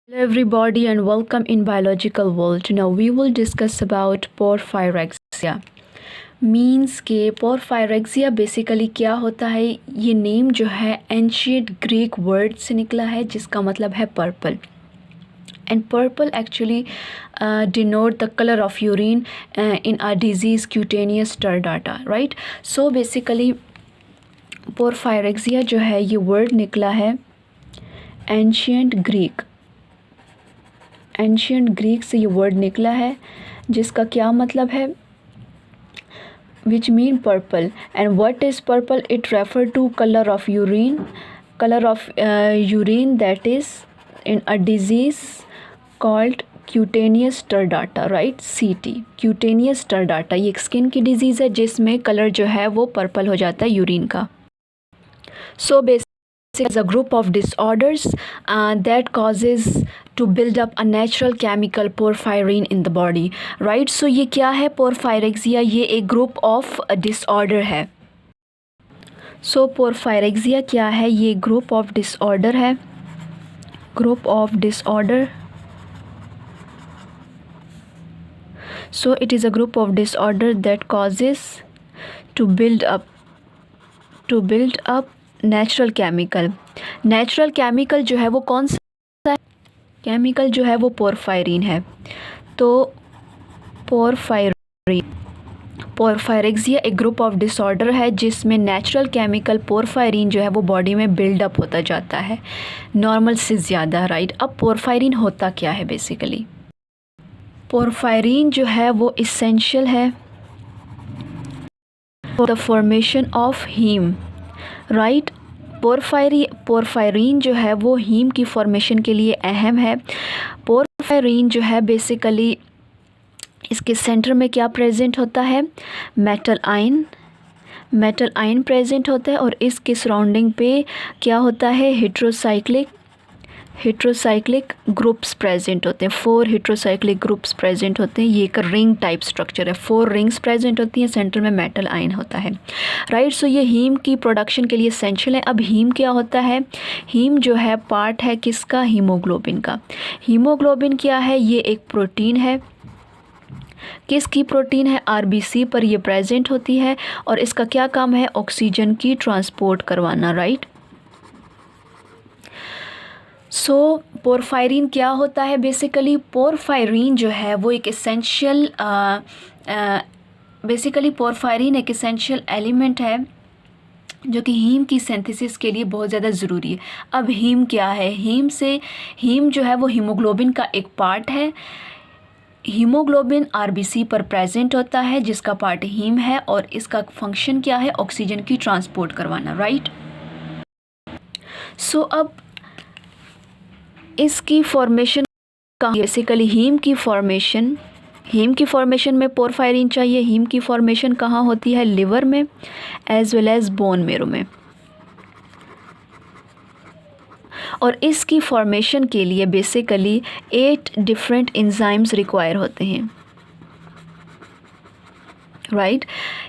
Hello everybody and welcome in biological world. Now we will discuss about porphyrexia. Means के porphyrexia basically क्या होता है. ये name जो है एंशिएंट ग्रीक वर्ड से निकला है जिसका मतलब है purple. And purple actually denote the color of urine in a disease cutaneous sterdata, right? So basically porphyrexia जो है ये वर्ड निकला है एंशिएंट ग्रीक से ये वर्ड निकला है जिसका क्या मतलब है which mean purple. And what is purple? It refer to color of urine that is in a disease called cutaneous sterdata, right? CT, cutaneous sterdata. ये एक स्किन की डिजीज़ है जिसमें कलर जो है वो पर्पल हो जाता है यूरिन का. So basically is a group of disorders that causes to build up a natural chemical porphyrin in the body, right? So ये क्या है porphyrexia? ये एक group of disorder है. So porphyrexia क्या है? ये group of disorder है. So it is a group of disorder that causes to build up natural chemical जो है वो कौन सा है? केमिकल जो है वो पोरफायरिन है. तो पोरफायरेक्सिया एक ग्रुप ऑफ डिसऑर्डर है जिसमें नेचुरल केमिकल पोरफायरिन जो है वो बॉडी में बिल्डअप होता जाता है नॉर्मल से ज़्यादा, राइट. अब पोरफायरिन होता क्या है बेसिकली? पोरफायरिन जो है वो इसेंशियल है for the formation of heme, right. Porphyrin जो है वो हीम की फॉर्मेशन के लिए अहम है. पोरफायरिन जो है बेसिकली इसके सेंटर में क्या प्रेजेंट होता है? मेटल आयन प्रेजेंट होता है और इसके सराउंडिंग पे क्या होता है? हेट्रोसाइक्लिक ग्रुप्स प्रेजेंट होते हैं. 4 हेट्रोसाइक्लिक ग्रुप्स प्रेजेंट होते हैं. ये एक रिंग टाइप स्ट्रक्चर है. 4 रिंग्स प्रेजेंट होती हैं. सेंटर में मेटल आयन होता है, राइट. सो ये हीम की प्रोडक्शन के लिए एसेंशियल है. अब हीम क्या होता है? हीम जो है पार्ट है किसका? हीमोग्लोबिन का. हीमोग्लोबिन क्या है? ये एक प्रोटीन है. किसकी प्रोटीन है? आरबीसी पर ये प्रेजेंट होती है और इसका क्या काम है? ऑक्सीजन की ट्रांसपोर्ट करवाना, राइट. सो पोरफायरिन क्या होता है बेसिकली? पोरफायरिन जो है वो एक एसेंशियल पोरफायरिन एक एसेंशियल एलिमेंट है जो कि हीम की सिंथेसिस के लिए बहुत ज़्यादा ज़रूरी है. अब हीम क्या है? हीम जो है वो हीमोग्लोबिन का एक पार्ट है. हीमोग्लोबिन आरबीसी पर प्रेजेंट होता है जिसका पार्ट हीम है और इसका फंक्शन क्या है? ऑक्सीजन की ट्रांसपोर्ट करवाना, राइट. सो अब इसकी फॉर्मेशन कहाँ? बेसिकली हीम की फॉर्मेशन में पोरफायरिन चाहिए. हीम की फॉर्मेशन कहाँ होती है? लिवर में as well as bone marrow में. और इसकी फॉर्मेशन के लिए बेसिकली 8 डिफरेंट एंजाइम्स रिक्वायर होते हैं, राइट.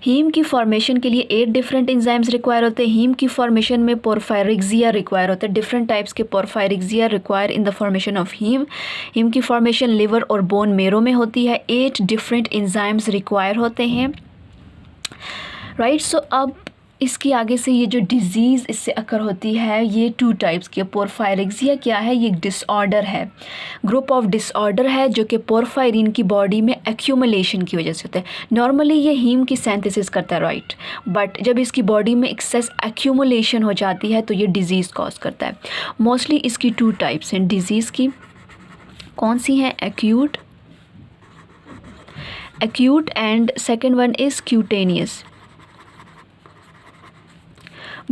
हीम की फॉर्मेशन के लिए 8 डिफरेंट एंजाइम्स रिक्वायर होते हैं. हीम की फॉर्मेशन में पोरफायरेक्सिया रिक्वायर होता है. डिफरेंट टाइप्स के porphyrias require in the formation of heme. Heme की फॉर्मेशन लिवर और बोन मेरो में होती है. 8 डिफरेंट एंजाइम्स रिक्वायर होते हैं, राइट. सो अब इसकी आगे से ये जो डिज़ीज़ इससे अकर होती है ये 2 टाइप्स की. पोरफायरेक्सिया क्या है? ये एक डिसऑर्डर है, ग्रुप ऑफ डिसऑर्डर है जो कि पोरफायरिन की बॉडी में एक्यूमुलेशन की वजह से होता है. नॉर्मली ये हीम की सिंथेसिस करता है, राइट. बट जब इसकी बॉडी में एक्सेस एक्यूमुलेशन हो जाती है तो ये डिज़ीज़ कॉज करता है. मोस्टली इसकी 2 टाइप्स हैं डिज़ीज़ की. कौन सी हैं? Acute and second one is cutaneous.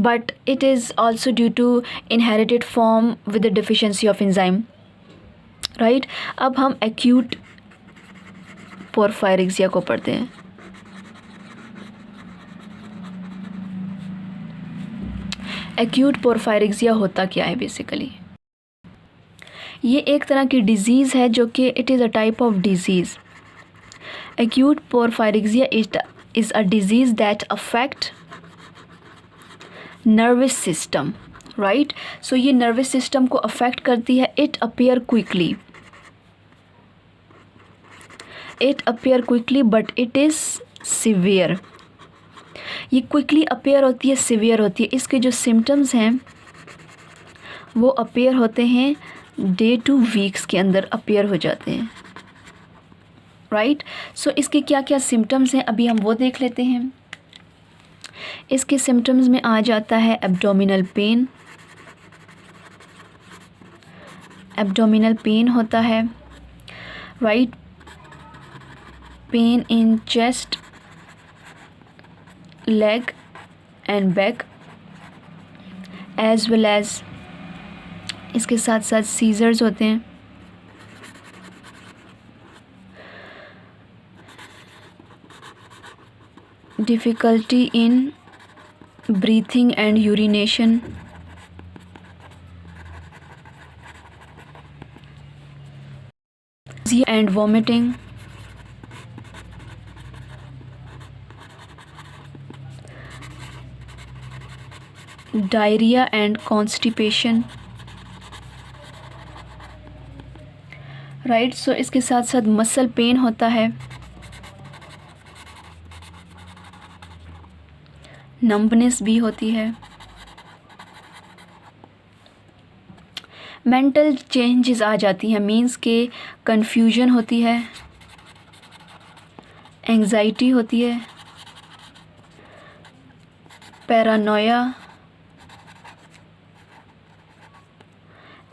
But it is also due to inherited form with the deficiency of enzyme, right. अब हम acute porphyrexia को पढ़ते हैं. acute porphyrexia होता क्या है बेसिकली? ये एक तरह की डिज़ीज़ है जो कि it is a type of disease. acute porphyrexia is a disease that affect nervous system, right. So ये नर्वस सिस्टम को अफेक्ट करती है। It appear quickly but it is severe. ये क्विकली अपीयर होती है, सीवियर होती है। इसके जो सिम्टम्स हैं वो अपीयर होते हैं डे टू वीक्स के अंदर अपीयर हो जाते हैं, राइट। सो इसके क्या क्या सिम्टम्स हैं अभी हम वो देख लेते हैं। इसके सिम्टम्स में आ जाता है एब्डोमिनल पेन होता है, right. Pain in chest, leg and back, as well as इसके साथ साथ सीजर्स होते हैं। Difficulty in breathing and urination, and vomiting, diarrhoea and constipation, right. So इसके साथ साथ मसल पेन होता है, नंबनेस भी होती है, मेंटल चेंजेस आ जाती हैं, मीन्स के कन्फ्यूजन होती है, एंजाइटी होती है, paranoia,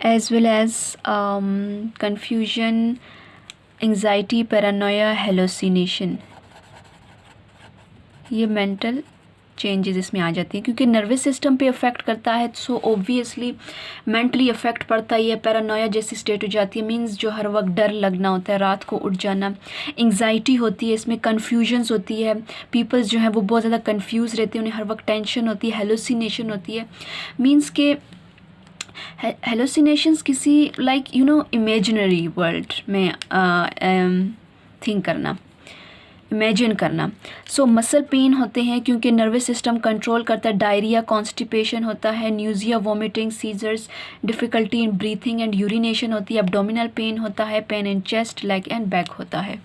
as well as confusion, anxiety, paranoia, hallucination. ये मेंटल चेंजेस इसमें आ जाती हैं क्योंकि नर्वस सिस्टम पे अफेक्ट करता है। सो ऑब्वियसली मेंटली अफेक्ट पड़ता ही है। पैरानोया जैसी स्टेट हो जाती है, मींस जो हर वक्त डर लगना होता है, रात को उठ जाना। एंजाइटी होती है, इसमें कन्फ्यूजन्स होती है, पीपल्स जो है वो बहुत ज़्यादा कन्फ्यूज़ रहते हैं, उन्हें हर वक्त टेंशन होती है, हेलुसिनेशन होती है। मींस के हेलुसिनेशंस किसी लाइक इमेजिनरी वर्ल्ड में थिंक करना, इमेजिन करना। सो मसल पेन होते हैं क्योंकि नर्वस सिस्टम कंट्रोल करता है। डायरिया, कॉन्स्टिपेशन होता है, nausea, vomiting, seizures, difficulty in breathing and urination होती है, एब्डोमिनल पेन होता है, pain in chest, leg and back होता है।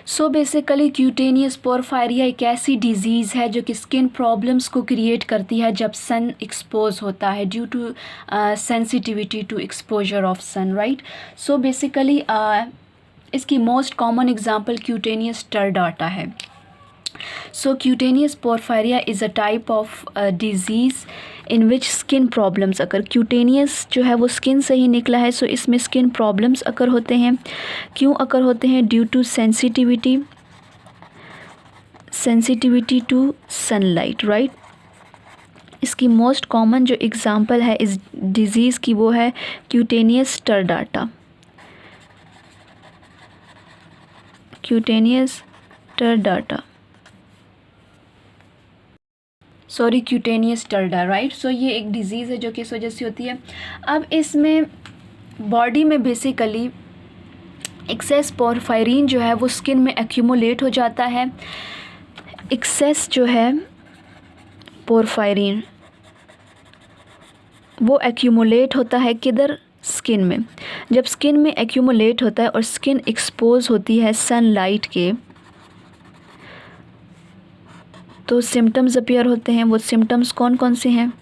सो बेसिकली क्यूटेनियस पोरफायरिया एक ऐसी डिजीज़ है जो कि स्किन प्रॉब्लम्स को क्रिएट करती है जब सन एक्सपोज होता है, due to sensitivity to exposure of sun, right. So basically इसकी most common example cutaneous tarda है। So cutaneous porphyria is a type of disease in which skin problems occur. Cutaneous जो है वो स्किन से ही निकला है, सो इसमें स्किन प्रॉब्लम्स अकर होते हैं। क्यों अकर होते हैं? Due to sensitivity to sunlight, right. इसकी मोस्ट कॉमन जो एग्जांपल है इस डिज़ीज़ की वो है cutaneous tarda. Cutaneous tarda, right. So ये एक डिज़ीज़ है जो कि इस वजह से होती है। अब इसमें बॉडी में बेसिकली एक्सेस पोरफायरिन जो है वो स्किन में एक्यूमुलेट हो जाता है। एक्सेस जो है पोरफायरिन वो एक्यूमुलेट होता है किधर? स्किन में। जब स्किन में एक्यूमुलेट होता है और स्किन एक्सपोज होती है सनलाइट के, तो सिम्टम्स अपीयर होते हैं। वो सिम्टम्स कौन कौन से हैं?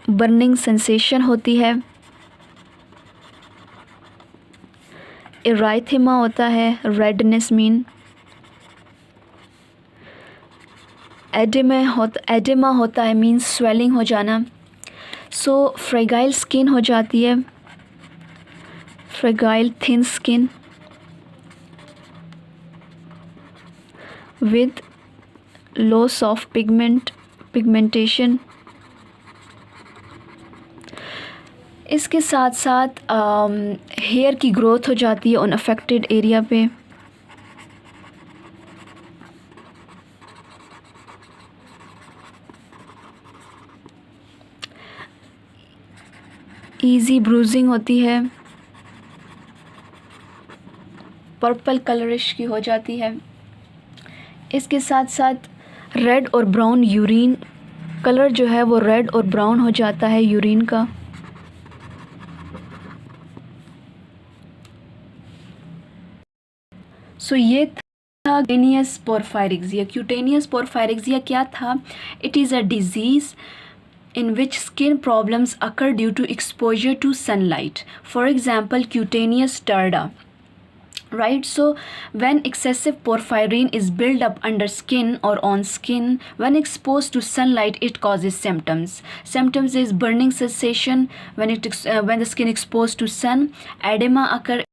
बर्निंग सेंसेशन होती है, इराइथेमा होता है, रेडनेस मीन, एडेमा होता है मीन्स स्वेलिंग हो जाना। सो फ्रेगाइल स्किन हो जाती है, fragile thin skin with loss of pigmentation. इसके साथ साथ हेयर की ग्रोथ हो जाती है अनअफेक्टेड एरिया पे। ईजी ब्रूजिंग होती है, पर्पल कलरिश की हो जाती है। इसके साथ साथ रेड और ब्राउन यूरिन, कलर जो है वो रेड और ब्राउन हो जाता है यूरिन का। सो ये था क्यूटेनियस पोरफायरिक्सिया। क्यूटेनियस पोरफायरिक्सिया क्या था? It is a disease in which skin problems occur due to exposure to sunlight. For example, cutaneous tarda. Right, so when excessive porphyrin is built up under skin or on skin, when exposed to sunlight, it causes symptoms. Symptoms is burning sensation when the skin exposed to sun, edema occur